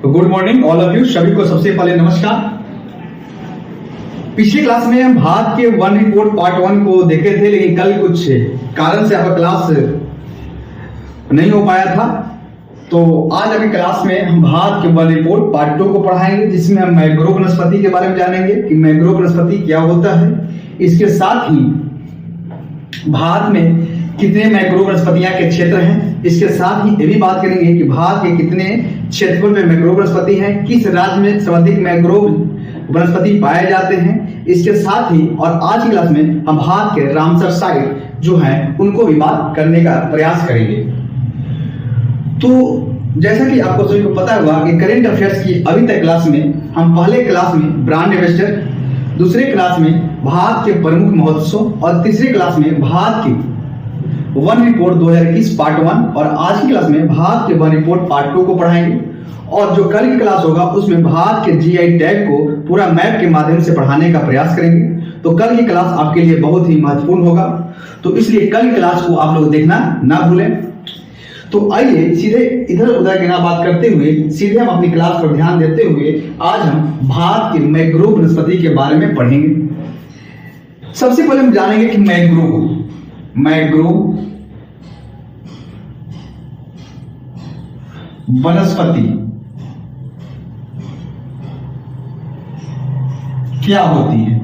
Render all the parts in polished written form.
Good morning all of you, सभी को सबसे पहले नमस्कार। पिछली क्लास में हम भारत के वन रिपोर्ट पार्ट 1 को देखे थे, लेकिन कल कुछ कारण से आपका क्लास नहीं हो पाया था। तो आज अभी क्लास में हम भारत के वन रिपोर्ट पार्ट 2 को पढ़ाएंगे, जिसमें हम मैंग्रोव वनस्पति के बारे में जानेंगे कि मैंग्रोव वनस्पति क्या होता है। इसके साथ ही भारत में कितने मैंग्रोव वनस्पतियां के क्षेत्र हैं, इसके साथ ही ये भी बात करेंगे कि भारत के कितने क्षेत्रफल में मैंग्रोव वनस्पति हैं, किस राज्य में सर्वाधिक मैंग्रोव वनस्पति पाए जाते हैं। इसके साथ ही और आज की क्लास में हम भारत के रामसर साइट जो है उनको भी बात करने का प्रयास करेंगे। तो जैसा कि आपको सभी को पता हुआ कि करंट अफेयर्स की अभी तक क्लास में हम पहले क्लास में ब्रांड इन्वेस्टर, दूसरे क्लास में भारत के प्रमुख महोत्सव और तीसरे क्लास में भारत की वन रिपोर्ट 2021 पार्ट 1 और आज की क्लास में भारत के वन रिपोर्ट पार्ट 2 को पढ़ाएंगे। और जो कल की क्लास होगा उसमें भारत के जीआई टैग को पूरा मैप के माध्यम से पढ़ाने का प्रयास करेंगे। तो कल की क्लास आपके लिए बहुत ही महत्वपूर्ण होगा, तो इसलिए कल की क्लास को आप लोग देखना ना भूलें। तो आइए सीधे इधर उधर की ना बात करते हुए सीधे हम अपनी क्लास पर ध्यान देते हुए आज हम भारत के मैंग्रोव वनस्पति के बारे में पढ़ेंगे। सबसे पहले हम जानेंगे कि मैंग्रोव वनस्पति क्या होती है।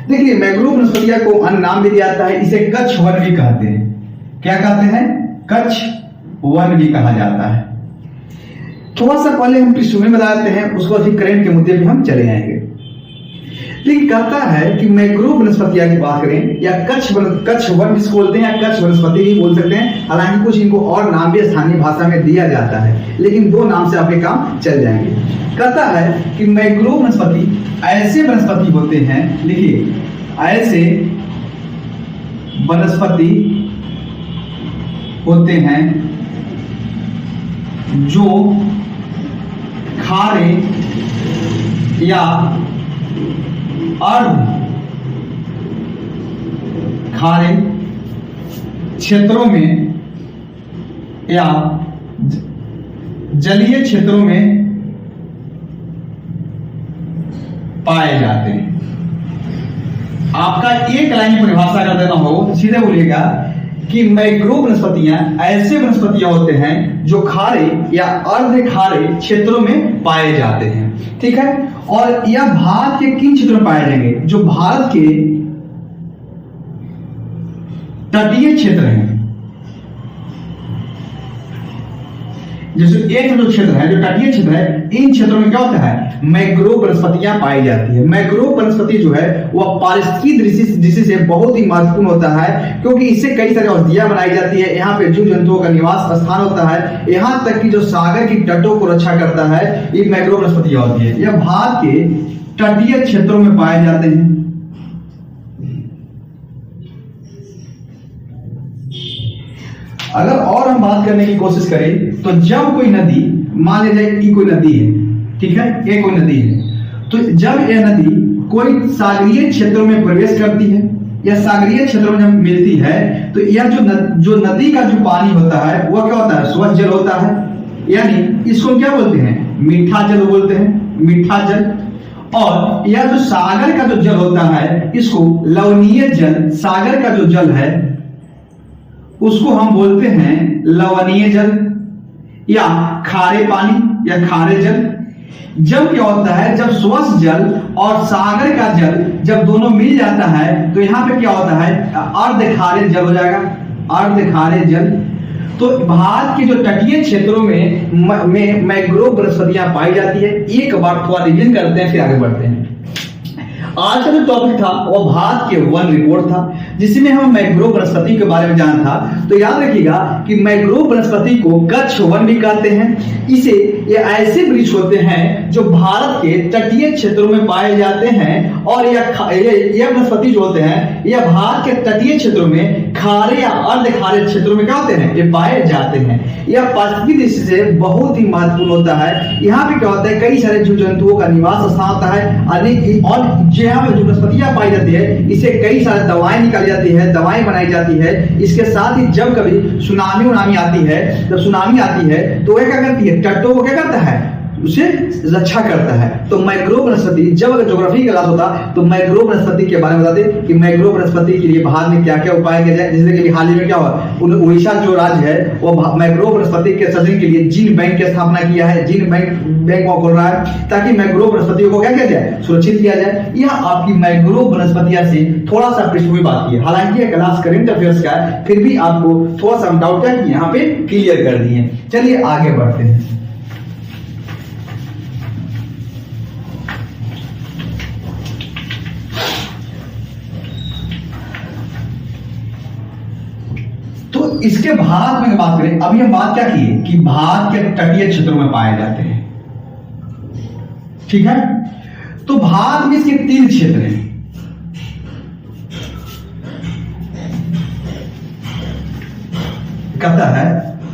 देखिए, मैंग्रोव वनस्पतियां को अन्य नाम भी दिया जाता है, इसे कच्छ वन भी कहते हैं। क्या कहते हैं? कच्छ वन भी कहा जाता है। थोड़ा सा पहले हम पृष्ठभूमि बता देते हैं, उसको अधिक करंट के मुद्दे पे हम चले जाएंगे। लेकिन कहता है कि मैंग्रोव वनस्पतियां की बात करें या कच्छ वन जिसको बोलते हैं या कच्छ वनस्पति भी बोल सकते हैं, हालांकि कुछ इनको और नाम भी स्थानीय भाषा में दिया जाता है, लेकिन दो नाम से आपके काम चल जाएंगे। कहता है कि मैंग्रोव वनस्पति ऐसे वनस्पति होते हैं, देखिए ऐसे वनस्पति होते हैं जो खारे या अर्ध खारे क्षेत्रों में या जलीय क्षेत्रों में पाए जाते हैं। आपका एक लाइन परिभाषा कर देना हो, सीधे बोलिएगा कि मैंग्रोव वनस्पतियां ऐसे वनस्पतियां होते हैं जो खारे या अर्ध खारे क्षेत्रों में पाए जाते हैं। ठीक है, और यह भारत के किन क्षेत्रों में पाए जाएंगे? जो भारत के तटीय क्षेत्र हैं, जैसे एक जो क्षेत्र है, जो तटीय क्षेत्र है, इन क्षेत्रों में क्या होता है? मैंग्रोव वनस्पतियां पाई जाती है। मैंग्रोव वनस्पति जो है वह पारिस्थितिकी दृष्टि से बहुत ही महत्वपूर्ण होता है, क्योंकि इससे कई सारी औषधियां बनाई जाती है। यहाँ पे जीव जंतुओं का निवास स्थान होता है, यहाँ तक कि जो सागर की तटों को रक्षा करता है, ये मैंग्रोव वनस्पतियां होती है। यह भारत के तटीय क्षेत्रों में पाए जाते हैं। अगर और हम बात करने की कोशिश करें तो जब कोई नदी, मान लीजिए कि कोई नदी है, ठीक है, ये कोई नदी है, तो जब यह नदी कोई सागरीय क्षेत्रों में प्रवेश करती है या सागरीय क्षेत्रों में जब मिलती है, तो यह जो नदी का जो पानी होता है वह क्या होता है? स्वच्छ जल होता है, यानी इसको क्या बोलते हैं? मीठा जल बोलते हैं, मीठा जल। और यह जो सागर का जो जल होता है इसको लवणीय जल, सागर का जो जल है उसको हम बोलते हैं लवणीय जल या खारे पानी या खारे जल। जब क्या होता है, जब स्वच्छ जल और सागर का जल जब दोनों मिल जाता है तो यहां पे क्या होता है? अर्ध खारे जल हो जाएगा, अर्ध खारे जल। तो भारत के जो तटीय क्षेत्रों में मैंग्रोव वनस्पतियां पाई जाती है। एक बार थोड़ा रिवीजन करते हैं, फिर आगे बढ़ते हैं। आज का जो टॉपिक था वो भारत के वन रिपोर्ट था, जिसमें हम मैंग्रोव वनस्पति के बारे में जाना था। तो याद रखिएगा कि मैंग्रोव वनस्पति को कच्छ वन भी कहते हैं। इसे ये ऐसे वृक्ष होते हैं जो भारत के तटीय क्षेत्रों में पाए जाते हैं, और यह वनस्पति जो होते हैं यह भारत के तटीय क्षेत्रों में खारे या अर्ध खारे क्षेत्रों में क्या होते हैं? ये पाए जाते हैं। यह पारिस्थितिकी दृष्टि से बहुत ही महत्वपूर्ण होता है। यहाँ पे क्या होता है? कई सारे जीव जंतुओं का निवास स्थान होता है, अनेक और यहाँ पे जो वनस्पतियां पाई जाती है इससे कई सारे दवाएं निकाली जाती है, दवाएं बनाई जाती है। इसके साथ ही जब कभी सुनामी आती है, जब सुनामी आती है तो वह क्या करती है? तटों को क्या करता है? उसे रक्षा करता है। तो मैंग्रोव वनस्पति, जब अगर ज्योग्राफी क्लास होता तो मैंग्रोव वनस्पति के बारे में बताते कि मैंग्रोव वनस्पति के लिए भारत में क्या क्या उपाय किया जाए। जैसे कि हाल ही में क्या हुआ, उड़ीसा जो राज्य है वो मैंग्रोव वनस्पति के सृजन के लिए जीन बैंक की स्थापना किया है, जीन बैंक खोल रहा है ताकि मैंग्रोव वनस्पतियों को क्या किया जाए, सुरक्षित किया जाए। यह आपकी मैंग्रोव वनस्पतियां से थोड़ा सा पृष्ठभूमि बात की है, हालांकि ये क्लास करंट अफेयर्स का है, फिर भी आपको थोड़ा सा डाउट क्या कि यहाँ पे क्लियर कर दिए। चलिए आगे बढ़ते हैं। तो इसके भारत में बात करें, अभी हम बात क्या की कि भारत के तटीय क्षेत्रों में पाए जाते हैं, ठीक है। तो भारत में इसके 3 क्षेत्र हैं। कहता है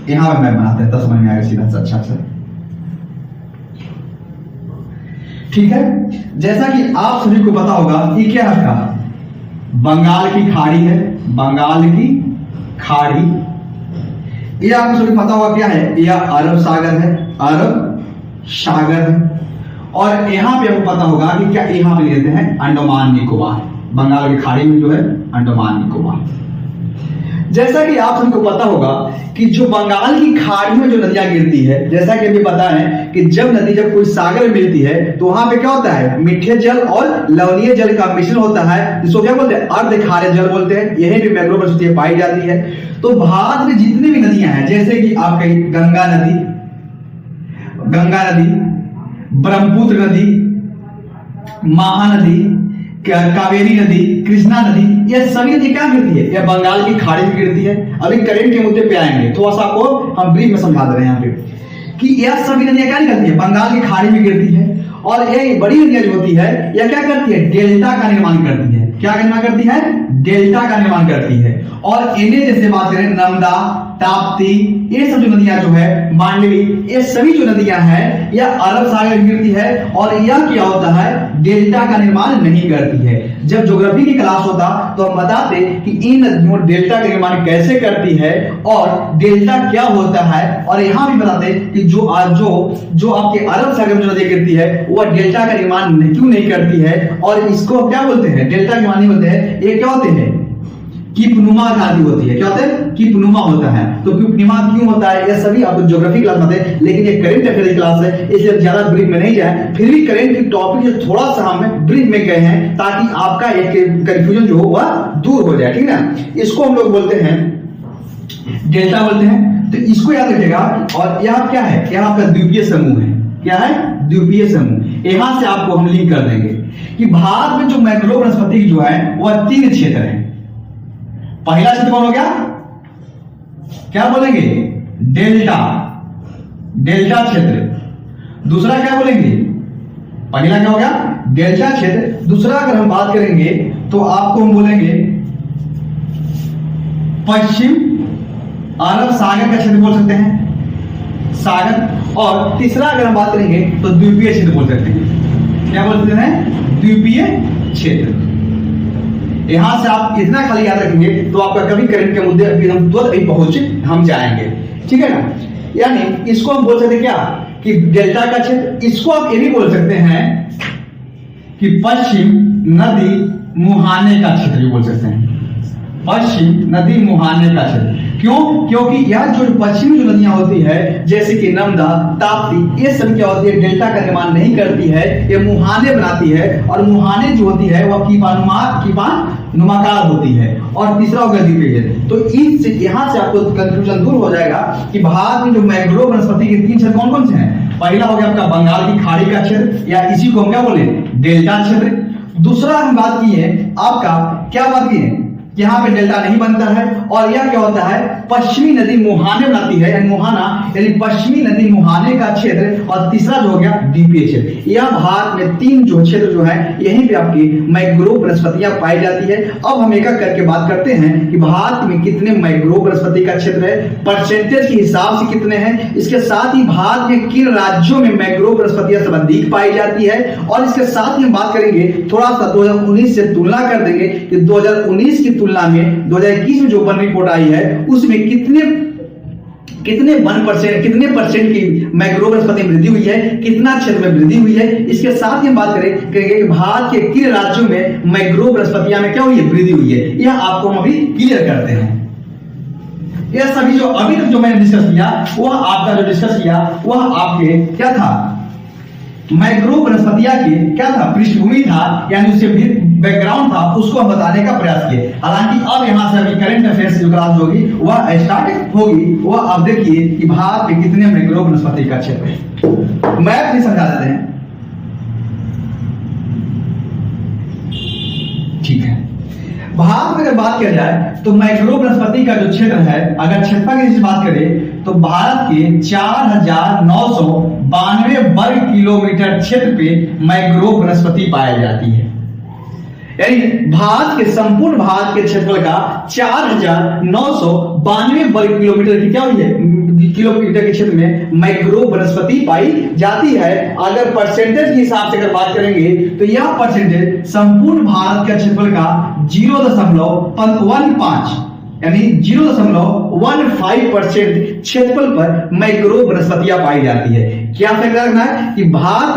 यहां पर मैं बनाते हैं, 10 समझ में आएगा सीधा से, अच्छा से, ठीक है। जैसा कि आप सभी को पता होगा ये क्या है आपका बंगाल की खाड़ी है, बंगाल की खाड़ी। ये आपको सभी पता होगा क्या है, यह अरब सागर है, अरब सागर है। और यहां पे आपको पता होगा कि क्या यहां पे लेते हैं अंडमान निकोबार, बंगाल की खाड़ी में जो है अंडमान निकोबार। जैसा कि आप सबको पता होगा कि जो बंगाल की खाड़ी में जो नदियां गिरती है, जैसा कि हमें पता है कि जब नदी जब कोई सागर में मिलती है तो वहां पे क्या होता है, मीठे जल और लवणीय जल का मिश्रण होता है, जिसको क्या बोलते हैं, अर्ध खारे जल बोलते हैं। यही भी मैंग्रोव वनस्पतियां पाई जाती है। तो भारत में जितनी भी नदियां हैं, जैसे कि आप कहीं गंगा नदी, ब्रह्मपुत्र नदी, महानदी, कावेरी नदी, कृष्णा नदी, ये सभी नदी क्या गिरती है, यह बंगाल की खाड़ी में गिरती है। अभी करंट के मुद्दे पे आएंगे, थोड़ा सा आपको हम ब्रीफ में समझा दे रहे हैं यहाँ पे कि यह सभी नदियां क्या निकलती है, बंगाल की खाड़ी में गिरती है। और ये बड़ी नदियां जो होती है यह क्या करती है, डेल्टा का निर्माण करती है। क्या का निर्माण करती है, डेल्टा का निर्माण करती है। और इन्हें जैसे बात करें नर्मदा, ताप्ती, ये सब जो नदियां जो है, मांडवी, ये सभी जो नदियां हैं यह अरब सागर में गिरती है। और यह क्या होता है, डेल्टा का निर्माण नहीं करती है। जब ज्योग्राफी की क्लास होता तो हम बताते कि इन नदियों डेल्टा का निर्माण कैसे करती है और डेल्टा क्या होता है। और यहां भी बताते कि जो आपके अरब सागर में जो नदी गिरती है वह डेल्टा का निर्माण क्यों नहीं करती है। और इसको क्या बोलते हैं, डेल्टा के निर्माण नहीं बोलते हैं, ये क्या होते हैं, कीपनुमा नदी होती है। क्या होता है, कीपनुमा होता है। तो कीपनुमा क्यों होता है, यह सभी आपको ज्योग्राफी क्लास में है, लेकिन ये करंट अफेयर की क्लास है, इसलिए ज्यादा ब्रीफ में नहीं जाए। फिर भी करंट की टॉपिक थोड़ा सा हम ब्रीफ में गए हैं ताकि आपका एक कंफ्यूजन जो हो वह दूर हो जाए, ठीक है ना। इसको हम लोग बोलते हैं डेल्टा बोलते हैं, तो इसको याद रखिएगा। और यह क्या है, यह आपका द्वीपीय समूह है। क्या है, द्वीपीय समूह। यहां से आपको हम लिंक कर देंगे कि भारत में जो मैंग्रोव वनस्पति जो है वह 3 क्षेत्र है। पहला क्षेत्र कौन हो गया, क्या बोलेंगे, डेल्टा, डेल्टा क्षेत्र। दूसरा क्या बोलेंगे, पहला क्या हो गया, डेल्टा क्षेत्र। दूसरा अगर हम बात करेंगे तो आपको हम बोलेंगे पश्चिम अरब सागर का क्षेत्र बोल सकते हैं, सागर। और तीसरा अगर हम बात करेंगे तो द्वीपीय क्षेत्र बोल सकते हैं। क्या बोलते हैं, द्वीपीय क्षेत्र। यहां से आप इतना खाली याद रखेंगे तो आपका कभी करंट के मुद्दे हम तुरंत पहुंच हम जाएंगे, ठीक है ना। यानी इसको हम बोल सकते हैं क्या कि डेल्टा का क्षेत्र। इसको आप ये भी बोल सकते हैं कि पश्चिम नदी मुहाने का क्षेत्र भी बोल सकते हैं, पश्चिम नदी मुहाने का क्षेत्र। क्यों, क्योंकि यह जो पश्चिमी जो नदियां होती है जैसे कि नर्मदा, ताप्ती, ये सब क्या होती है, डेल्टा का निर्माण नहीं करती है, ये मुहाने बनाती है। और मुहाने जो होती है वह नुमाकार होती है। और तीसरा होगा द्वीपीय क्षेत्र। तो इस यहां से आपको कंफ्यूजन दूर हो जाएगा कि भारत में जो मैंग्रोव वनस्पति के 3 क्षेत्र कौन कौन से हैं। पहला हो गया आपका बंगाल की खाड़ी का क्षेत्र, या इसी को हम क्या बोले, डेल्टा क्षेत्र। दूसरा हम बात की है आपका, क्या बात की है, यहां पे डेल्टा नहीं बनता है। और यह क्या होता है, पश्चिमी नदी मुहाने बनाती है, यानी मुहाना यानी पश्चिमी नदी मुहाने का क्षेत्र। और तीसरा जो हो गया द्वीपीय क्षेत्र। यह भारत में 3 जो क्षेत्र जो है यहीं पे आपकी मैंग्रोव वनस्पतियां पाई जाती है। अब हम एक एक करके बात करते हैं कि भारत में कितने मैंग्रोव वनस्पति का क्षेत्र है, परसेंटेज के हिसाब से कितने हैं। इसके साथ ही भारत में किन राज्यों में मैंग्रोव वनस्पतियां सर्वाधिक पाई जाती है। और इसके साथ ही हम बात करेंगे थोड़ा सा 2019 से तुलना कर देंगे कि 2019 की तुलना में 2021 में जो वन रिपोर्ट आई है उसमें कितने कितने 1% कितने परसेंट की मैक्रो वनस्पति वृद्धि हुई है, कितना क्षेत्र में वृद्धि हुई है। इसके साथ ही हम बात करेंगे कि भारत के किन राज्यों में मैक्रो वनस्पतियां में क्या हुई है, वृद्धि हुई है। यह आपको हम अभी क्लियर करते हैं। यह सभी जो अभी तक जो मैंने डिस्कस किया वह आपका जो डिस्कस किया वह आपके क्या था, मैक्रो वनस्पतियां की क्या था, पृष्ठभूमि था, यानी उससे भी बैकग्राउंड था, उसको हम बताने का प्रयास किए। हालांकि अब यहां से अभी करंट अफेयर्स जो क्लास होगी वह स्टार्ट होगी, वह अब देखिए कि भारत में कितने मैक्रो वनस्पति का क्षेत्र है। मैप भी समझा देते हैं, ठीक है। भारत में अगर बात किया जाए तो मैक्रो वनस्पति का जो क्षेत्र है, अगर क्षेत्रफल की बात करें तो भारत के 4,992 वर्ग किलोमीटर क्षेत्र पे मैक्रो वनस्पति पाई जाती है। यानी भारत के संपूर्ण भारत के क्षेत्रफल का 4,992 वर्ग किलोमीटर की क्या हुई है, किलोमीटर के क्षेत्र में मैक्रो वनस्पति पाई जाती है। अगर परसेंटेज के हिसाब से अगर बात करेंगे तो यह परसेंटेज संपूर्ण भारत के क्षेत्रफल का 0.15 यानी 0.15% क्षेत्रफल पर मैक्रो वनस्पतियां पाई जाती है। क्या फैक्टर रखना है कि भारत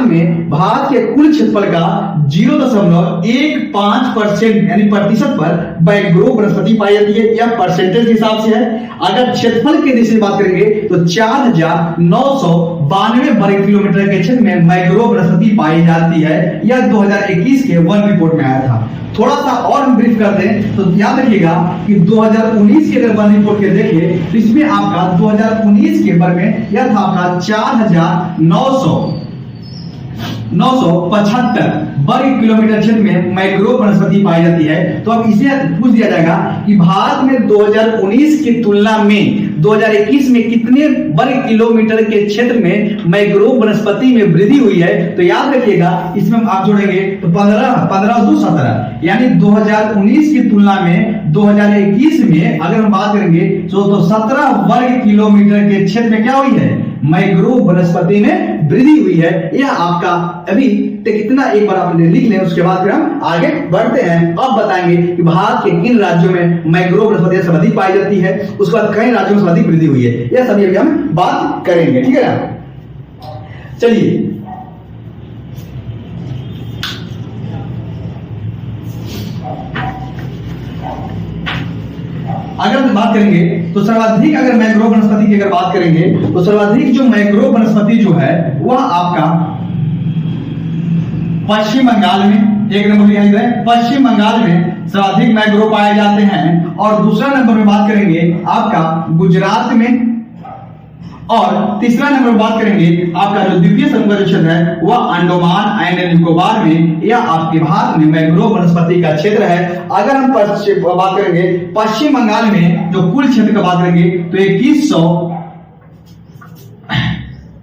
के कुल क्षेत्रफल का 0.15% यानी प्रतिशत पर मैक्रो वनस्पति पाई जाती है। यह परसेंटेज के हिसाब से है। अगर क्षेत्रफल के दृष्टि से बात करेंगे तो 4,992 वर्ग किलोमीटर के क्षेत्र में मैक्रो वनस्पति पाई जाती है। यह 2021 के वन रिपोर्ट में आया था। थोड़ा सा और हम ब्रीफ कर दें तो याद रखिएगा कि 2019 के अगर वन रिपोर्ट के देखें तो इसमें आपका 2019 के बारे में यह था आपका 4,975 वर्ग किलोमीटर क्षेत्र में मैक्रो वनस्पति पाई जाती है। तो अब इसे पूछ दिया जाएगा कि भारत में 2019 की तुलना में 2021 में कितने वर्ग किलोमीटर के क्षेत्र में मैक्रो वनस्पति में वृद्धि हुई है। तो याद रखिएगा इसमें आप जोड़ेंगे तो 15 यानी 2019 की तुलना में 2021 में अगर हम बात करेंगे तो 17 वर्ग किलोमीटर के क्षेत्र में क्या हुई है, मैक्रो वनस्पति में वृद्धि हुई है। यह आपका अभी कितना एक बार आप लिख लें, उसके बाद फिर हम आगे बढ़ते हैं। अब बताएंगे कि भारत के किन राज्यों में मैक्रो वनस्पतियां सर्वाधिक पाई जाती है, उसके बाद कई राज्यों में सर्वाधिक वृद्धि हुई है। यह सभी अभी हम बात करेंगे, ठीक है ना। चलिए अगर हम बात करेंगे तो सर्वाधिक अगर मैक्रो वनस्पति की अगर बात करेंगे तो सर्वाधिक जो मैक्रो वनस्पति जो है वह आपका पश्चिम बंगाल में एक नंबर लिखा है। पश्चिम बंगाल में सर्वाधिक मैक्रो पाए जाते हैं। और दूसरा नंबर में बात करेंगे आपका गुजरात में। और तीसरा नंबर में बात करेंगे आपका जो द्वितीय समूह क्षेत्र है वह अंडमान एंड निकोबार में। यह आपके भारत में मैक्रो वनस्पति का क्षेत्र है। अगर हम बात करेंगे पश्चिम बंगाल में जो कुल क्षेत्र का बात करेंगे तो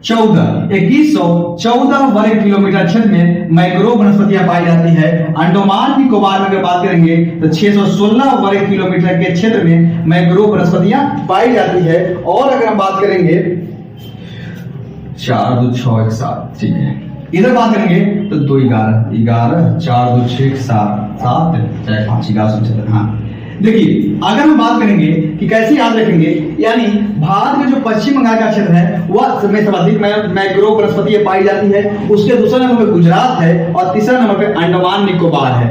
2114 वर्ग किलोमीटर क्षेत्र में मैक्रो वनस्पतियां पाई जाती है। अंडमान निकोबार में अगर बात करेंगे तो 616 वर्ग किलोमीटर के क्षेत्र में मैक्रो वनस्पतियां पाई जाती है। और अगर हम बात करेंगे 4 2 6 1 7, ठीक है। इधर बात करेंगे तो 2 11 11 4 2 6 7 7 4 5 11 हाँ। देखिए अगर हम बात करेंगे कि कैसे याद रखेंगे, यानी भारत में जो पश्चिम बंगाल का क्षेत्र है वह में सर्वाधिक मैक्रो वनस्पतियां पाई जाती है। उसके दूसरे नंबर पे गुजरात है और तीसरा नंबर पे अंडमान निकोबार है।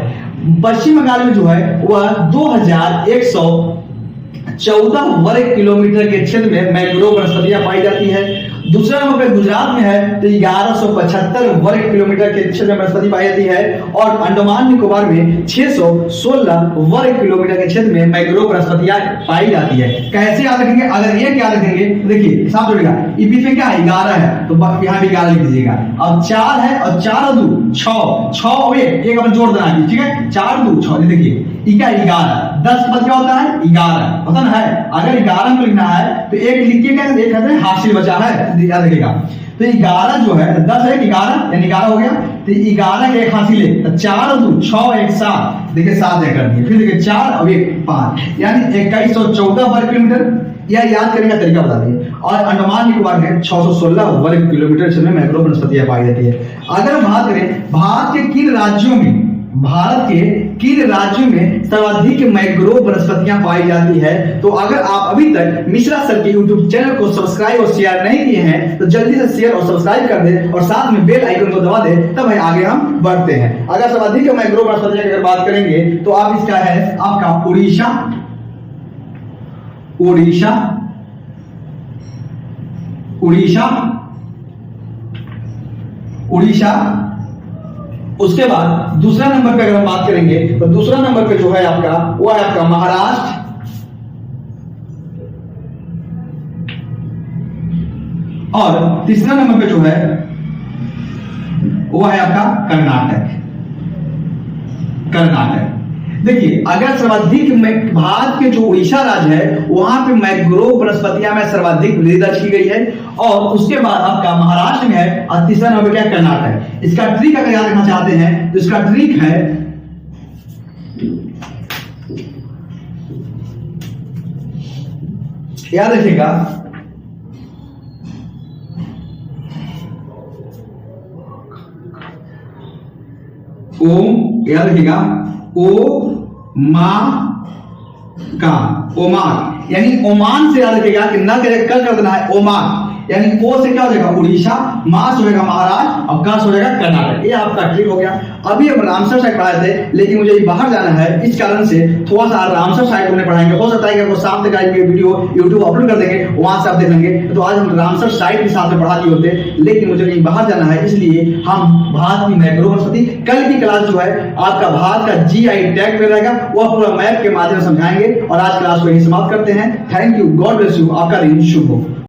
पश्चिम बंगाल में जो है वह 2114 वर्ग किलोमीटर के क्षेत्र में मैक्रो वनस्पतियां पाई जाती है। दूसरा नंबर पे गुजरात में है तो 1175 वर्ग किलोमीटर के क्षेत्र में वनस्पति पाई जाती है। और अंडमान निकोबार में 616 वर्ग किलोमीटर के क्षेत्र में मैक्रो वनस्पतियां पाई जाती है। कैसे याद रखेंगे, अगर ये क्या रखेंगे देखिए साथ जोड़ेगा, बीच में क्या है 11 है तो यहाँ भी 11 लिख दीजिएगा। अब 4 है और 4 और 2 6 एक अपन जोड़ देना, ठीक है। 4 2 6 देखिए 11 10 बाद क्या होता है 11 पता ना है। अगर 11 को लिखना है तो एक लिख के क्या एक है हासिल बचा है, याद रखिएगा। तो 11 जो है 10 है 11 यानी 11 हो गया। तो 11 के एक हासिल है तो 4 और 2 6 1 7 देखिए 7 कर दिए। फिर देखिए 4 और 1 5 यानी 2114 वर्ग किलोमीटर। यह याद करने का तरीका बता दिए। और अंडमान निकोबार में 616 वर्ग किलोमीटर में मैक्रो वनस्पतियां पाई जाती है। अगर हम बात करें भारत के किन राज्यों में भारत के किन राज्यों में सर्वाधिक मैंग्रोव वनस्पतियां पाई जाती है? तो अगर आप अभी तक मिश्रा सर के यूट्यूब चैनल को सब्सक्राइब और शेयर नहीं किए हैं तो जल्दी से शेयर और सब्सक्राइब कर दें और साथ में बेल आइकन को दबा दें, तब आगे हम बढ़ते हैं। अगर सर्वाधिक मैंग्रोव वनस्पतियां की अगर बात करेंगे तो आप इसका है आपका उड़ीसा, उड़ीसा, उड़ीसा, उड़ीसा। उसके बाद दूसरा नंबर पे अगर हम बात करेंगे तो दूसरा नंबर पे जो है आपका वो है आपका महाराष्ट्र, और तीसरा नंबर पे जो है वो है आपका कर्नाटक, कर्नाटक। देखिए अगर सर्वाधिक भारत के जो उड़ीसा राज्य है वहां पे मैंग्रोव वनस्पतियां में सर्वाधिक वृद्धि दर्ज की गई है, और उसके बाद आपका महाराष्ट्र में है, और तीसरा नंबर क्या कर्नाटक। इसका ट्रिक अगर याद रखना चाहते हैं तो इसका ट्रिक है याद रखिएगा, ओम, याद रखिएगा ओ मा का, ओमान, यानी ओमान से याद रखिएगा कि ना कल कर देना है ओमान, यानी ओ से क्या हो जाएगा उड़ीसा, मा से हो जाएगा महाराष्ट्र, और का से हो जाएगा कर्नाटक। ये आपका ट्रिक हो गया। अभी हम रामसर साइड पढ़ाए थे लेकिन मुझे बाहर जाना है, इस कारण से थोड़ा सा रामसर साइड में पढ़ाएंगे। हो सकता है कि वो शाम तक ये वीडियो यूट्यूब अपलोड कर देंगे, वहां से आप देख लेंगे। तो आज हम रामसर साइड के साथ में पढ़ा दिए होते, लेकिन मुझे कहीं बाहर जाना है, इसलिए हम भारत की मैंग्रोव वनस्पति कल की क्लास जो है आपका भारत का GI टैग में रहेगा, वह पूरा मैप के माध्यम से समझाएंगे। और आज क्लास को यही समाप्त करते हैं। Thank you, God bless you, आपका दिन शुभ हो।